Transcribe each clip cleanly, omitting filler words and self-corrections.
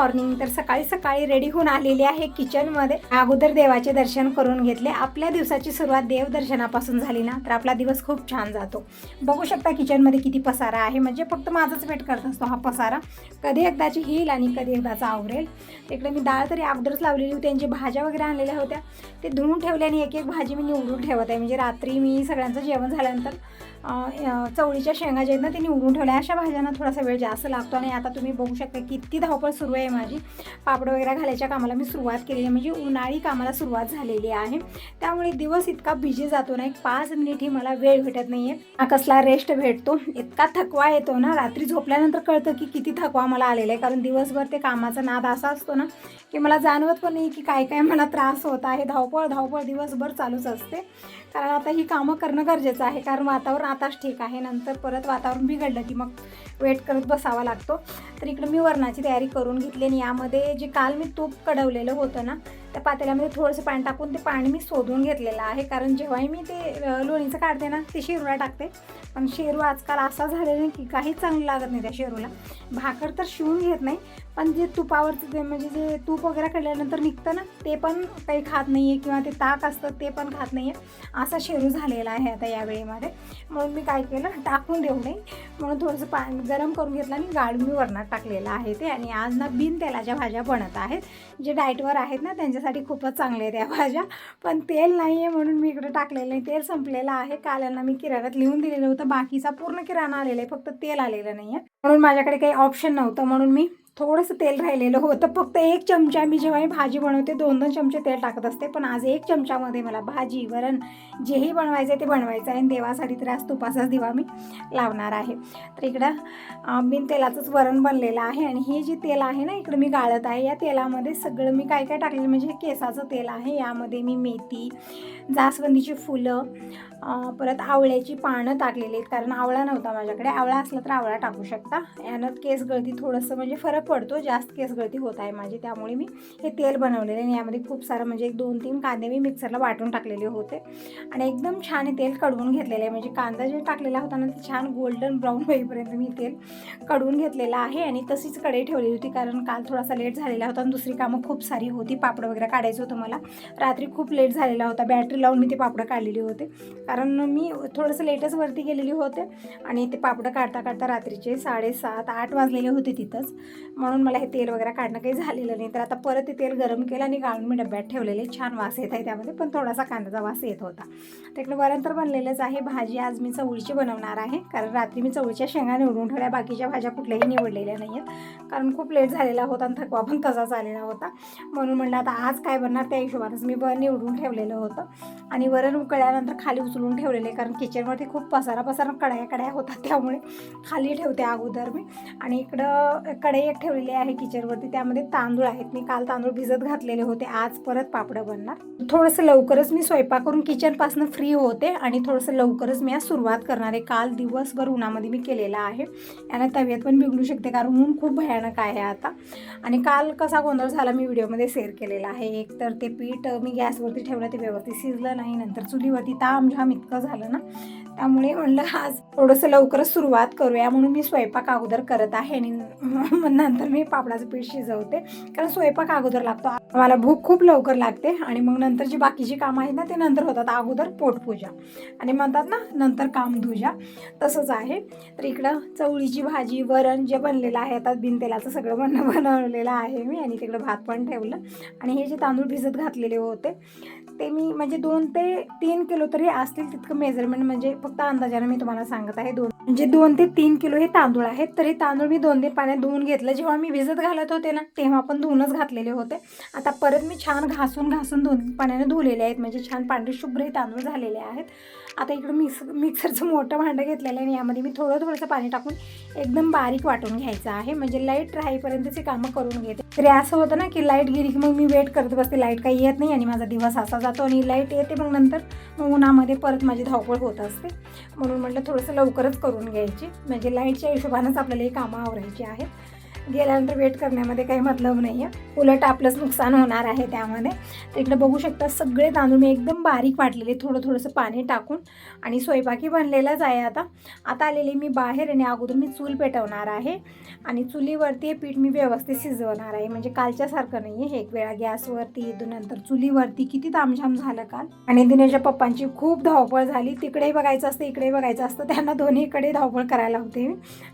Morning. तर सकाळी सकाळी रेडी होऊन आलेली आहे किचनमध्ये. अगोदर देवाचे दर्शन करून घेतले. आपल्या दिवसाची सुरुवात देवदर्शनापासून झाली ना तर आपला दिवस खूप छान जातो. बघू शकता किचनमध्ये किती पसारा आहे, म्हणजे फक्त माझंच वेट करत असतो हा पसारा. कधी एकदाची येईल आणि कधी एकदाचा आवरेल. तिकडे मी डाळ तरी अगोदरच लावलेली होती, त्यांची भाज्या वगैरे आणलेल्या होत्या ते धुवून ठेवले आणि एक एक भाजी मी निवडून ठेवत आहे. म्हणजे रात्री मी सगळ्यांचं जेवण झाल्यानंतर चवळीच्या शेंगा जे आहेत ना ते निवडून ठेवल्या. अशा भाज्यांना थोडासा वेळ जास्त लागतो. आणि आता तुम्ही बघू शकता किती धावपळ सुरू आहे माझी. पापड वगैरे घालायच्या कामाला मी सुरुवात केलेली आहे, म्हणजे उन्हाळी कामाला सुरुवात झालेली आहे. त्यामुळे दिवस इतका बिझी जातो ना, 5 मिनिटही मला वेळ भेटत नाही आहे. कसला रेस्ट भेटतो, इतका थकवा येतो ना. रात्री झोपल्यानंतर कळतं की किती थकवा मला आलेला आहे, कारण दिवसभर ते कामाचा नाद असा असतो ना की मला जाणवत पण नाही की काय काय मला त्रास होत आहे. धावपळ धावपळ दिवसभर चालूच असते, कारण आता ही कामं करणं गरजेचं आहे. कारण वातावरण आताच ठीक आहे, नंतर परत वातावरण बिघडलं की मग वेट करत बसावा लागतो. तर इकडं मी वरणाची तयारी करून घेतली आणि यामध्ये जे काल मी तूप कढवलेलं होतं ना त्या पातेल्यामध्ये थोडंसं पाणी टाकून ते पाणी मी शोधून घेतलेलं आहे. कारण जेव्हाही मी ते लोणीचं काढते ना ते शेरूला टाकते, पण शेरू आजकाल असा झालेला नाही की काहीच चांगलं लागत नाही त्या शेरूला. भाकर तर शिवून घेत नाही, पण जे तुपावरचं ते म्हणजे जे तूप वगैरे काढल्यानंतर निघतं ना ते पण काही खात नाही आहे, किंवा ते ताक असतं ते पण खात नाही आहे. असा शेरू झालेला आहे आता यावेळीमध्ये. म्हणून मी काय केलं, टाकून देऊ नये म्हणून थोडंसं पाणी गरम करून घेतलं आणि गाळून मी वरणात टाकलेलं आहे ते. आणि आज ना बिन तेलाच्या भाज्या बनत आहेत. जे डाएटवर आहेत ना त्यांच्यासाठी खूपच चांगले आहेत या भाज्या, पण तेल नाही आहे म्हणून मी इकडे टाकलेलं नाही. तेल संपलेलं आहे. काल यांना मी किराण्यात लिहून दिलेलं होतं, बाकीचा पूर्ण किराणा आलेला आहे, फक्त तेल आलेलं नाही आहे. म्हणून माझ्याकडे काही ऑप्शन नव्हतं, म्हणून मी थोडंसं तेल राहिलेलं होतं. फक्त 1 चमचा, मी जेव्हाही भाजी बनवते 2-2 चमचे तेल टाकत असते, पण आज 1 चमचामध्ये मला भाजी वरण जेही बनवायचं आहे ते बनवायचं आहे. आणि देवासाठी तर आज तुपाचाच दिवा मी लावणार आहे. तर इकडं बिन तेलाचंच वरण बनलेलं आहे. आणि हे जे तेल आहे ना इकडं मी गाळत आहे. या तेलामध्ये सगळं मी काय काय टाकलेलं, म्हणजे हे केसाचं तेल आहे. यामध्ये मी मेथी, जास्वंदीची फुलं, परत आवळ्याची पानं टाकलेली आहेत, कारण आवळा नव्हता माझ्याकडे. आवळा असला तर आवळा टाकू शकता. यानं केस गळती थोडंसं म्हणजे फरक पडतो, जास्त केस गळती होत आहे माझी, त्यामुळे मी हे तेल बनवलेले. आणि यामध्ये खूप सारं म्हणजे 1-2-3 कांदे मी मिक्सरला वाटून टाकलेले होते आणि एकदम छान हे तेल कढवून घेतलेलं आहे. म्हणजे कांदा जे टाकलेला होता ना ते छान गोल्डन ब्राऊन होईपर्यंत मी तेल कढवून घेतलेलं आहे. आणि तशीच कढई ठेवलेली होती, कारण काल थोडासा लेट झालेला होता आणि दुसरी कामं खूप सारी होती. पापड वगैरे काढायचं होतं मला. रात्री खूप लेट झालेला होता, बॅटरी लावून मी ते पापड काढलेले होते, कारण मी थोडंसं लेटच वरती गेलेली होते. आणि ते पापडं काढता काढता रात्रीचे 7:30-8 वाजलेले होते तिथंच. म्हणून मला हे तेल वगैरे काढणं काही झालेलं नाही. तर आता परत ते तेल गरम केलं आणि गाळून मी डब्यात ठेवलेले. छान वास येत आहे त्यामध्ये, पण थोडासा कांद्याचा वास येत होता. तिकडे वरण तर बनलेलंच आहे. भाजी आज मी चवळीची बनवणार आहे, कारण रात्री मी चवळीच्या शेंगा निवडून ठेवल्या, बाकीच्या भाज्या कुठल्याही निवडलेल्या नाही आहेत, कारण खूप लेट झालेला होता आणि थकवा पण तसाच आलेला होता. म्हणून म्हणलं आता आज काय बनणार त्या हिशोबानेच मी निवडून ठेवलेलं होतं. आणि वरण उकळल्यानंतर खाली उचलून ठेवलेले, कारण किचनवरती खूप पसारा कड्या होतात, त्यामुळे खाली ठेवते अगोदर मी. आणि इकडं कढई एक ठेवलेली आहे किचनवरती, त्यामध्ये तांदूळ आहेत. मी काल तांदूळ भिजत घातलेले होते, आज परत पापडं बनणार. थोडंसं लवकरच मी स्वयंपाक करून किचनपासून फ्री होते आणि थोडंसं लवकरच मी आज सुरुवात करणार आहे. काल दिवसभर उन्हामध्ये मी केलेलं आहे, यानं तब्येत पण बिघडू शकते, कारण ऊन खूप भयानक आहे आता. आणि काल कसा गोंधळ झाला मी व्हिडिओमध्ये शेअर केलेला आहे. एक तर ते पीठ मी गॅसवरती ठेवलं, ते व्यवस्थित शिजलं नाही, नंतर चुलीवरती तामझाम इतकं झालं ना, त्यामुळे म्हणलं आज थोडंसं लवकरच सुरुवात करूया, म्हणून मी स्वयंपाक अगोदर करत आहे. आणि नंतर मी पापडाचं पीठ शिजवते, कारण स्वयंपाक अगोदर लागतो. मला भूक खूप लवकर लागते आणि मग नंतर जी बाकीची कामं आहेत ना ते नंतर होतात. अगोदर पोटपूजा आणि म्हणतात ना नंतर काम धुजा, तसंच आहे. तर इकडं चवळीची भाजी, वरण जे बनलेलं आहे आता बिन तेलाचं सगळं बनवलेलं आहे मी. आणि तिकडं भात पण ठेवलं. आणि हे जे तांदूळ भिजत घातलेले होते ते मी म्हणजे 2 ते 3 किलो तरी असतील तितकं मेजरमेंट, म्हणजे फक्त अंदाजाने मी तुम्हाला सांगत आहे. 2 ते 3 किलो हे तांदूळ आहेत. तर हे तांदूळ मी 2 पाण्यात धुवून घेतलं. जेव्हा मी भिजत घालत होते ना तेव्हा पण धुवूनच घातलेले होते. आता परत मी छान घासून 2 पाण्याने धुवलेले आहेत, म्हणजे छान पांढरे शुभ्र हे तांदूळ झालेले आहेत. आता इकडं मिक्सरचं मोठं भांडं घेतलेलं आहे आणि यामध्ये मी थोडंसं पाणी टाकून एकदम बारीक वाटून घ्यायचं आहे, म्हणजे लाईट राहीपर्यंतचे कामं करून घेते. तरी असं होतं ना की लाईट गेली की मग मी वेट करत बसते, लाईट काही येत नाही आणि माझा दिवस असा जातो. आणि लाईट येते मग नंतर उन्हामध्ये परत माझी धावपळ होत असते. म्हणून म्हटलं थोडंसं लवकरच करून घ्यायची, म्हणजे लाईटच्या हिशोबानंच आपल्याला हे कामं आवरायची आहेत. गेल्यानंतर वेट करण्यामध्ये काही मतलब नाही आहे, उलट आपलंच नुकसान होणार आहे त्यामध्ये. तर इकडे बघू शकता सगळे तांदूळ मी एकदम बारीक वाटलेले, थोडंसं पाणी टाकून, आणि स्वयंपाकी बनलेलाच आहे. आता आलेली मी बाहेर, आणि अगोदर मी चूल पेटवणार आहे आणि चुलीवरती हे पीठ मी व्यवस्थित शिजवणार आहे. म्हणजे कालच्यासारखं नाही आहे, एक वेळा गॅसवरती नंतर चुलीवरती. किती तामझाम झालं काल. आणि दिनेशच्या पप्पांची खूप धावपळ झाली, तिकडे बघायचं असतं इकडे बघायचं असतं, त्यांना दोन्हीकडे धावपळ करायला होते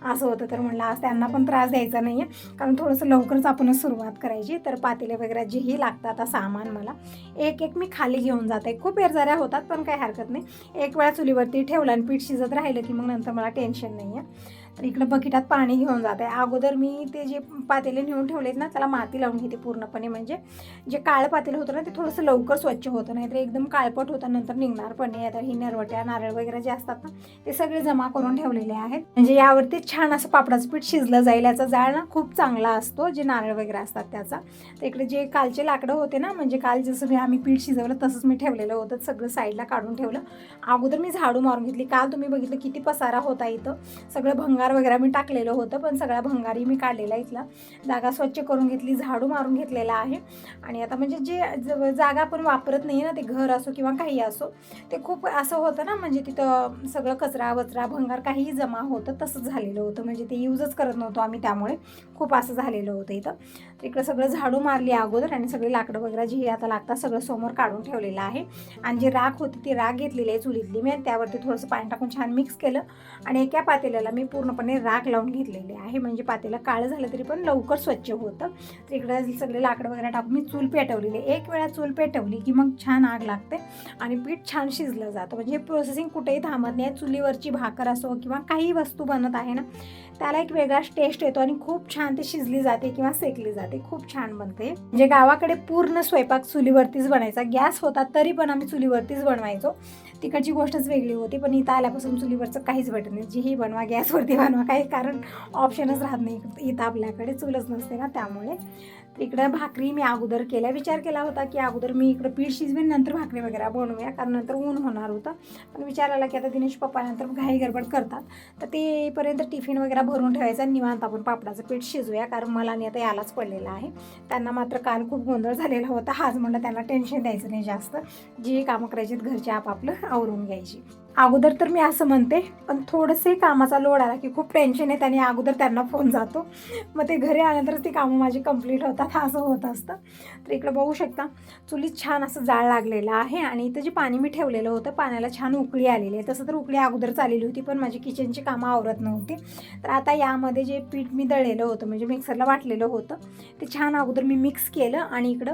असं होतं. तर म्हणलं आज त्यांना पण त्रास द्यायचा नाही आहे, कारण थोडंसं लवकरच आपणच सुरुवात करायची. तर पातेले वगैरे जेही लागतात आता सामान मला एक मी खाली घेऊन जाते. खूप एरझाऱ्या होतात पण काही हरकत नाही, एक वेळा चुलीवरती ठेवलं आणि पीठ शिजत राहिलं की मग नंतर मला टेन्शन नाही आहे. तर इकडं बकेटात पाणी घेऊन जाते. अगोदर मी ते जे पातेले नेऊन ठेवलेत ना त्याला माती लावून घेते पूर्णपणे, म्हणजे जे काळं पातेलं होतं ना ते थोडंसं लवकर स्वच्छ होतं, नाही तर एकदम काळपट होतं नंतर निघणार पण नाही. आता ही नरवट्या नारळ वगैरे जे असतात ना ते सगळे जमा करून ठेवलेले आहेत, म्हणजे यावरती छान असं पापडाचं पीठ शिजलं जाईल. याचा जाळ ना खूप चांगला असतो, जे नारळ वगैरे असतात त्याचा. तर इकडे जे कालचे लाकडं होते ना, म्हणजे काल जसं आम्ही पीठ शिजवलं तसंच मी ठेवलेलं होतं, सगळं साईडला काढून ठेवलं. अगोदर मी झाडू मारून घेतली. काल तुम्ही बघितलं किती पसारा होता इथं, सगळं भंगार वगैरे मी टाकलेलं होतं, पण सगळा भंगारी मी काढलेला. इथला जागा स्वच्छ करून घेतली, झाडू मारून घेतलेला आहे. आणि आता म्हणजे जे जागा आपण वापरत नाही ना, ते घर असो किंवा काही असो, ते खूप असं होतं ना, म्हणजे तिथं सगळं कचरा वचरा भंगार काहीही जमा होतं, तसंच झालेलं होतं, म्हणजे ते यूजच करत नव्हतो आम्ही, त्यामुळे खूप असं झालेलं होतं इथं. इकडं सगळं झाडू मारली अगोदर, आणि सगळे लाकडं वगैरे जी आता लागतात सगळं समोर काढून ठेवलेलं आहे. आणि जी राख होती ती राख घेतलेली आहे चुलीतली मी, आणि त्यावरती थोडंसं पाणी टाकून छान मिक्स केलं, आणि एका पातेल्याला मी पूर्णपणे राख लावून घेतलेली आहे, म्हणजे पातेलं काळं झालं तरी पण लवकर स्वच्छ होतं. तर इकडं सगळे लाकडं वगैरे टाकून मी चूल पेटवलेली. एक वेळा चूल पेटवली की मग छान आग लागते आणि पीठ छान शिजलं जातं. म्हणजे प्रोसेसिंग कुठेही थांबत नाही. चुलीवरची भाकर असो किंवा काही वस्तू बनत आहे ना, त्याला एक वेगळाच टेस्ट येतो आणि खूप छान ते शिजली जाते किंवा सेकली जाते, खूप छान बनते. म्हणजे गावाकडे पूर्ण स्वयंपाक चुलीवरतीच बनायचा, गॅस होता तरी पण आम्ही चुलीवरतीच बनवायचो. तिकडची गोष्टच वेगळी होती, पण इथं आल्यापासून चुलीवरचं काहीच भेटत नाही. जीही बनवा गॅसवरती बनवा, काही कारण ऑप्शनच राहत नाही इथं, आपल्याकडे चूलच नसते ना त्यामुळे. इकडं भाकरी मी अगोदर केल्या, विचार केला होता की अगोदर मी इकडं पीठ शिजवेन नंतर भाकरी वगैरे बनवूया, कारण नंतर ऊन होणार होतं. पण विचार आला की आता दिनेश पप्पा नंतर घाई गडबड करतात, तर तेपर्यंत टिफिन वगैरे भरून ठेवायचा, निवांत आपण पापडाचं पीठ शिजूया, कारण मला नाही आता यालाच पडलेलं आहे. त्यांना मात्र काल खूप गोंधळ झालेला होता, आज म्हणलं त्यांना टेन्शन द्यायचं नाही जास्त, जी कामं करायची घरचे आपापलं आवरून घ्यायची. अगोदर तर मी असं म्हणते, पण थोडंसे कामाचा लोड आला की खूप टेन्शन येतं आणि अगोदर त्यांना फोन जातो, मग ते घरी आल्यानंतरच ती कामं माझी कंप्लीट होतात, असं होत असतं. तर इकडं बघू शकता चुलीत छान असं जाळ लागलेलं आहे, आणि इथं जे पाणी मी ठेवलेलं होतं पाण्याला छान उकळी आलेली आहे. तसं तर उकळी अगोदरच आलेली होती, पण माझी किचनची कामं आवरत नव्हती. तर आता यामध्ये जे पीठ मी दळलेलं होतं, म्हणजे मिक्सरला वाटलेलं होतं, ते छान अगोदर मी मिक्स केलं, आणि इकडं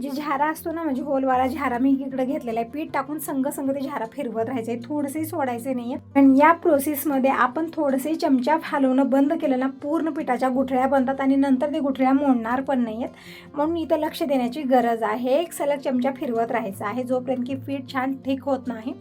जे झारा असतो ना, म्हणजे होलवाला झारा मी इकडं घेतलेला आहे. पीठ टाकून संग ते झारा फिरवत राहायचं आहे, थोडंसंही सोडायचे नाही आहे. पण या प्रोसेसमध्ये आपण थोडंसं चमचा हलवणं बंद केलं ना, पूर्ण पिठाच्या गुठळ्या बनतात आणि नंतर ते गुठळ्या मोडणार पण नाही आहेत. म्हणून इथं लक्ष देण्याची गरज आहे. एक सलग चमचा फिरवत राहायचं आहे, जोपर्यंत की पीठ छान ठीक होत नाही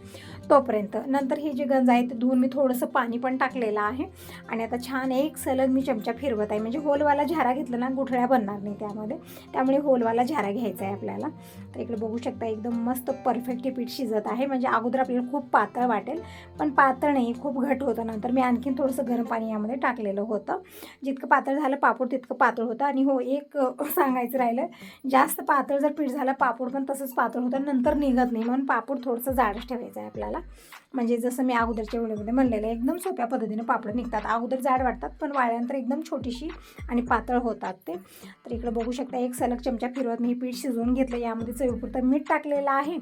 तोपर्यंत. नंतर हे जे गंज आहे ते धुवून मी थोडंसं पाणी पण टाकलेलं आहे, आणि आता छान एक सलग मी चमचा फिरवत आहे. म्हणजे होलवाला झारा घेतला ना, गुठळ्या बनणार नाही त्यामध्ये, त्यामुळे होलवाला झारा घ्यायचा आहे आपल्याला. तर इकडे बघू शकता एकदम मस्त परफेक्ट पीठ शिजत आहे. म्हणजे अगोदर आपल्याला खूप पातळ वाटेल, पण पातळ नाही, खूप घट होतं. नंतर मी आणखीन थोडंसं गरम पाणी यामध्ये टाकलेलं होतं. जितकं पातळ झालं पापड तितकं पातळ होतं. आणि हो, एक सांगायचं राहिलं, जास्त पातळ जर पीठ झालं पापड पण तसंच पातळ होतं, नंतर निघत नाही, म्हणून पापड थोडंसं जाडच ठेवायचं आहे आपल्याला. म्हणजे जसं मी अगोदरच्या व्हिडिओमध्ये म्हणलेलं, एकदम सोप्या पद्धतीने पापड निघतात. अगोदर जाड वाटतात, पण वाळल्यानंतर एकदम छोटीशी आणि पातळ होतात ते. तर इकडे बघू शकता एक सलग चमचा फिरवत मी पीठ शिजवून घेतलं. यामध्ये चवीपुरतं मीठ टाकलेलं आहे,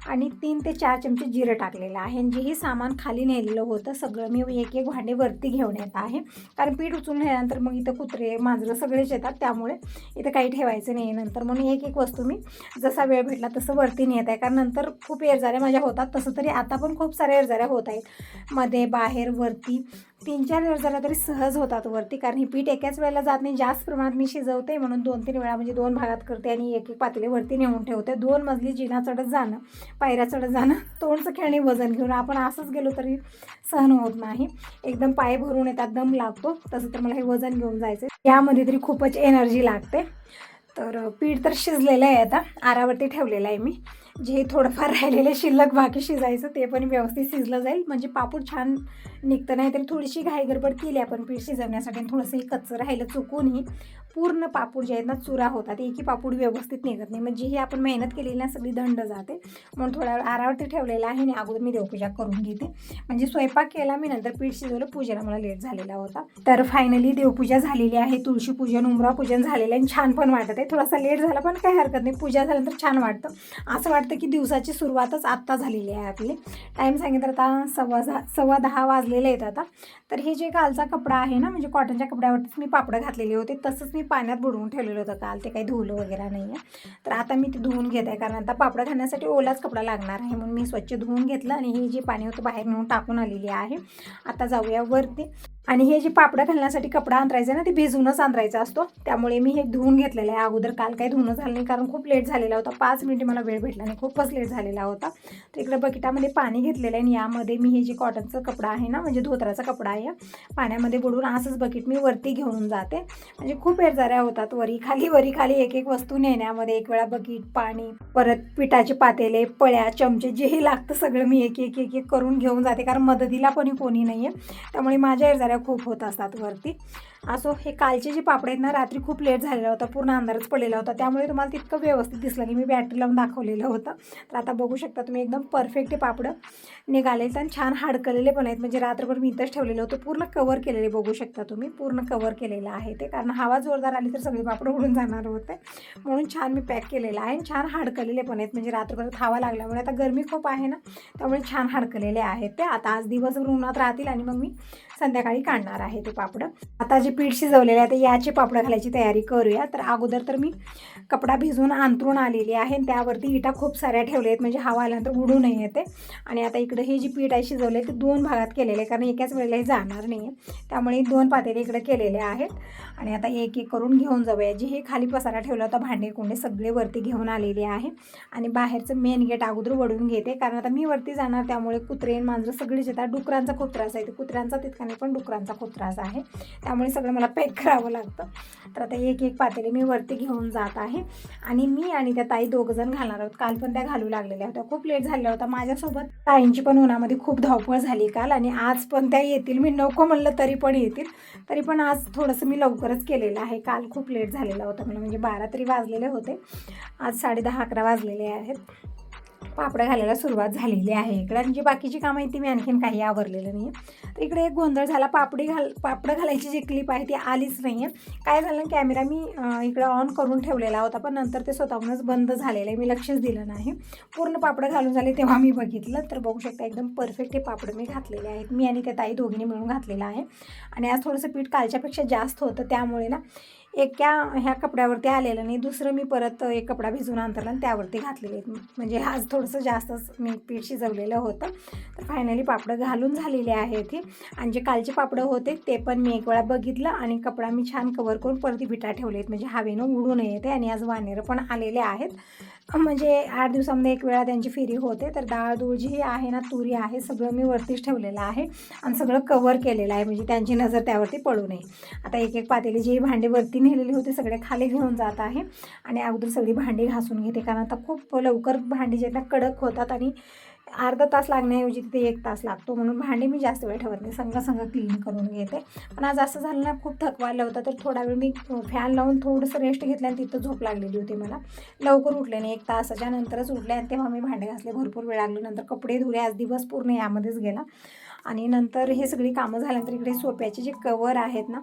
आणि 3 ते 4 चमचे जिरं टाकलेलं आहे. जेही सामान खाली नेलेलं होतं सगळं मी एक भांडे वरती घेऊन येत आहे, कारण पीठ उचलून नेल्यानंतर मग इथं कुत्रे मांजरं सगळेच येतात, त्यामुळे इथं काही ठेवायचं नाही नंतर. म्हणून एक वस्तू मी जसा वेळ भेटला तसं वरती नेत आहे, कारण नंतर खूप एरझाऱ्या माझ्या होतात. तसं तरी आता पण खूप साऱ्या एरझाऱ्या होत आहेत, मध्ये बाहेर वरती 3-4 एरझाऱ्या तरी सहज होतात वरती, कारण ही पीठ एकाच वेळेला जात नाही. जास्त प्रमाणात मी शिजवते, म्हणून 2-3 वेळा म्हणजे 2 भागात करते, आणि एक पातेले वरती नेऊन ठेवते. 2 मजली जिना चढत जाणं, पायऱ्या चढत जाणं, तोंडचं खेळणी वजन घेऊन आपण असंच गेलो तरी सहन होत नाही, एकदम पाय भरून येतात, दम लागतो. तसं तर मला हे वजन घेऊन जायचं, यामध्ये तरी खूपच एनर्जी लागते. तर पीठ तर शिजलेलं आहे, आता आरावरती ठेवलेलं आहे मी. जे थोडंफार राहिलेलं शिल्लक बाकी शिजायचं ते पण व्यवस्थित शिजलं जाईल, म्हणजे पापड छान निघतं. नाही तरी थोडीशी घाई गडबड केली आपण पीठ शिजवण्यासाठी, थोडंसंही कच्चं राहिलं चुकूनही पूर्ण पापूड जे आहेत ना चुरा होतात, एकही पापूड व्यवस्थित निघत नाही. म्हणजे ही आपण मेहनत केलेली ना सगळी दंड जाते. म्हणून थोड्या वेळ आरावरती ठेवलेला आहे आणि अगोदर मी देवपूजा करून घेते. म्हणजे स्वयंपाक केला मी, नंतर पीठ शिजवलं, पूजेला मला लेट झालेला होता. तर फायनली देवपूजा झालेली आहे, तुळशी पूजन, उंबरा पूजन झालेलं आहे आणि छान पण वाटत आहे. थोडासा लेट झाला पण काही हरकत नाही, पूजा झाल्यानंतर छान वाटतं. असं वाटतं की दिवसाची सुरुवातच आत्ता झालेली आहे आपली. टाईम सांगितलं आता 10:15 वाजलेले आहेत आता. तर हे जे कालचा कपडा आहे ना, म्हणजे कॉटनच्या कपड्यावरतीच मी पापडं घातलेले होते, तसंच मी पाण्यात बुडवून ठेवलेलं होतं काल, ते काही धुवलं वगैरे नाही आहे. तर आता मी ते धुवून घेत आहे, कारण आता पापडं घालण्यासाठी ओलाच कपडा लागणार आहे. म्हणून मी स्वच्छ धुवून घेतलं आणि हे जे पाणी होतं बाहेर नेऊन टाकून आलेली आहे. आता जाऊया वरती. आणि हे जे पापडं घालण्यासाठी कपडा अंतरायचा आहे ना, ते भिजूनच अंतरायचा असतो, त्यामुळे मी हे धुवून घेतलेलं आहे अगोदर. काल काही धुवणं झालं नाही, कारण खूप लेट झालेला होता, 5 मिनिटे मला वेळ भेटला नाही, खूपच लेट झालेला होता. तर इकडे बकेटामध्ये पाणी घेतलेलं आहे आणि यामध्ये मी हे जे कॉटनचं कपडा आहे ना, म्हणजे धोतराचा कपडा आहे, पाण्यामध्ये बुडवून असंच बकेट मी वरती घेऊन जाते. म्हणजे खूप वेळझाऱ्या होतात वरी खाली एक एक वस्तू नेण्यामध्ये. एक वेळा बकेट, पाणी, परत पिठाचे पातेले, पळ्या, चमचे, जेही लागतं सगळं मी एक एक करून घेऊन जाते, कारण मदतीला कोणी नाही आहे. त्यामुळे माझ्या वेळझाऱ्या खूप होत असतात वरती. असो, हे कालचे जे पापड आहेत ना, रात्री खूप लेट झालेला होता, पूर्ण अंधारच पडलेला होता, त्यामुळे तुम्हाला तितकं व्यवस्थित दिसलं नाही. मी बॅटरी लावून दाखवलेलं होतं. तर आता बघू शकता तुम्ही, एकदम परफेक्ट हे पापडं निघाले आणि छान हाडकलेले पण आहेत. म्हणजे रात्रभर मी इथंच ठेवलेलं होतं, पूर्ण कवर केलेले, बघू शकता तुम्ही, पूर्ण कवर केलेलं आहे ते, कारण हवा जोरदार आली तर सगळे पापड उडून जाणार होते. म्हणून छान मी पॅक केलेलं आहे. छान हाडकलेले पण आहेत, म्हणजे रात्रभर हवा लागल्यामुळे, आता गरमी खूप आहे ना, त्यामुळे छान हाडकलेले आहेत ते. आता आज दिवसभर उन्हात राहतील आणि मग मी संध्याकाळी काढणार आहे ते पापडं. आता जे पीठ शिजवलेले आहे तर याचे पापडं घालायची तयारी करूया. तर अगोदर तर मी कपडा भिजवून अंथरून आलेली आहे आणि त्यावरती इटा खूप साऱ्या ठेवल्या आहेत, म्हणजे हवा आल्यानंतर उडू नये येते. आणि आता इकडे हे जी पीठ आहे शिजवले ते 2 भागात केलेले आहे, कारण एकाच वेळेला हे जाणार नाही आहे, त्यामुळे 2 पातेले इकडे केलेले आहेत. आणि आता एक एक करून घेऊन जाऊया. जे हे खाली पसारा ठेवला होता, भांडे कुंडे सगळे वरती घेऊन आलेले आहे. आणि बाहेरचं मेन गेट अगोदर वळून घेते, कारण आता मी वरती जाणार, त्यामुळे कुत्रे मांजरं सगळीच येतात. डुकरांचा खूप त्रास आहे, कुत्र्यांचा तितका नाही पण डुकरांचा खूप त्रास आहे, त्यामुळे सगळं मला पॅक करावं लागतं. तर आता एक एक पातेले मी वरती घेऊन जात आहे. आणि मी आणि त्या ताई दोघंजण घालणार आहोत. काल पण त्या घालू लागलेल्या होत्या, खूप लेट झालेला होता. माझ्यासोबत ताईंची पण उन्हामध्ये खूप धावपळ झाली काल, आणि आज पण त्या येतील. मी नको म्हणलं तरी पण येतील, तरी पण आज थोडंसं मी लवकरच केलेलं आहे. काल खूप लेट झालेला होता मला, म्हणजे 12 तरी वाजलेले होते, आज 10:30-11 वाजलेले आहेत. पापडं घालायला सुरुवात झालेली आहे इकडे, आणि जी बाकीची कामं आहे ती मी आणखीन काही आवरलेलं नाही आहे. तर इकडे एक गोंधळ झाला, पापडं घालायची जी क्लिप आहे ती आलीच नाही आहे. काय झालं, कॅमेरा मी इकडं ऑन करून ठेवलेला होता, पण नंतर ते स्वतःहूनच बंद झालेलं आहे, मी लक्षच दिलं नाही. पूर्ण पापडं घालून झाले तेव्हा मी बघितलं. तर बघू शकता एकदम परफेक्ट हे पापडं मी घातलेले आहेत, मी आणि त्या ताई दोघींनी मिळून घातलेलं आहे. आणि आज थोडंसं पीठ कालच्यापेक्षा जास्त होतं, त्यामुळे ना ह्या कपड्यावरती आलेलं नाही, दुसरं मी परत एक कपडा भिजवून अंतरला आणि त्यावरती घातलेले आहेत. म्हणजे आज थोडंसं जास्तच मी पीठ शिजवलेलं होतं. तर फायनली पापडं घालून झालेले आहेत हे. आणि जे कालचे पापडं होते ते पण मी एक वेळा बघितलं, आणि कपडा मी छान कवर करून परत विटा ठेवले आहेत, म्हणजे हवेनं उडू नये येते. आणि आज वानेरं पण आलेले आहेत, म्हणजे 8 दिवसामध्ये एक वेळा त्यांची फेरी होते. तर डाळ दूळ जी आहे ना, तुरी आहे, सगळं मी वरतीच ठेवलेलं आहे आणि सगळं कवर केलेलं आहे, म्हणजे त्यांची नजर त्यावरती पडू नये. आता एक एक पातेली जी भांडी वरती नेलेली होती सगळे खाली घेऊन जात आहे. आणि अगोदर सगळी भांडी घासून घेते, कारण आता खूप लवकर भांडी जे आहेत कडक होतात, आणि अर्धा तास लागण्याऐवजी तिथे 1 तास लागतो, म्हणून भांडी मी जास्त वेळ ठेवत नाही, संग क्लीन करून घेते. पण आज असं झालं ना, खूप थकवायला होता, तर थोडा वेळ मी फॅन लावून थोडंसं रेस्ट घेतलं आणि तिथं झोप लागलेली होती मला. लवकर उठले नाही, 1 तासाच्या नंतरच उठले, आणि तेव्हा मी भांडे घासले, भरपूर वेळ लागलो. नंतर कपडे धुले, आज दिवस पूर्ण यामध्येच गेला. आणि नंतर हे सगळी कामं झाल्यानंतर इकडे सोप्याचे जे कवर आहेत ना,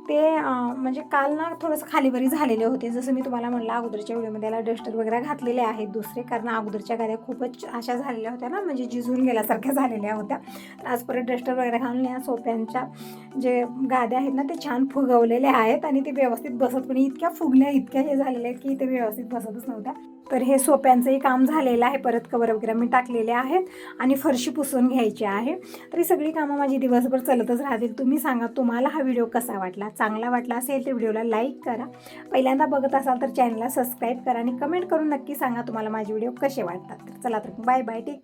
ते म्हणजे काल ना थोडंसं खालीवरी झालेले होते, जसं मी तुम्हाला म्हणलं अगोदरच्या व्हिडिओमध्ये. याला डस्टर वगैरे घातलेले आहेत दुसरे, कारण अगोदरच्या गाद्या खूपच अशा झालेल्या होत्या ना, म्हणजे झिजून गेल्यासारख्या झालेल्या होत्या. तर आज परत डस्टर वगैरे घालून या सोप्यांच्या जे गाद्या आहेत ना, ते छान फुगवलेले आहेत, आणि ते व्यवस्थित बसत पण इतक्या फुगल्या, इतक्या हे झालेले आहेत की ते व्यवस्थित बसतच नव्हत्या. तर हे सोप्यांचंही काम झालेलं आहे, परत कवर वगैरे मी टाकलेले आहेत, आणि फरशी पुसून घ्यायची आहे. तर ही सगळी कामं माझी दिवसभर चालतच राहतील. तुम्ही सांगा, तुम्हाला हा व्हिडिओ कसा वाटला? चांगला वाटला असेल तर व्हिडिओला लाईक करा, पहिल्यांदा बघत असाल तर चॅनलला सबस्क्राईब करा, आणि कमेंट करून नक्की सांगा तुम्हाला माझे व्हिडिओ कसे वाटतात. तर चला, तर बाय बाय, टेक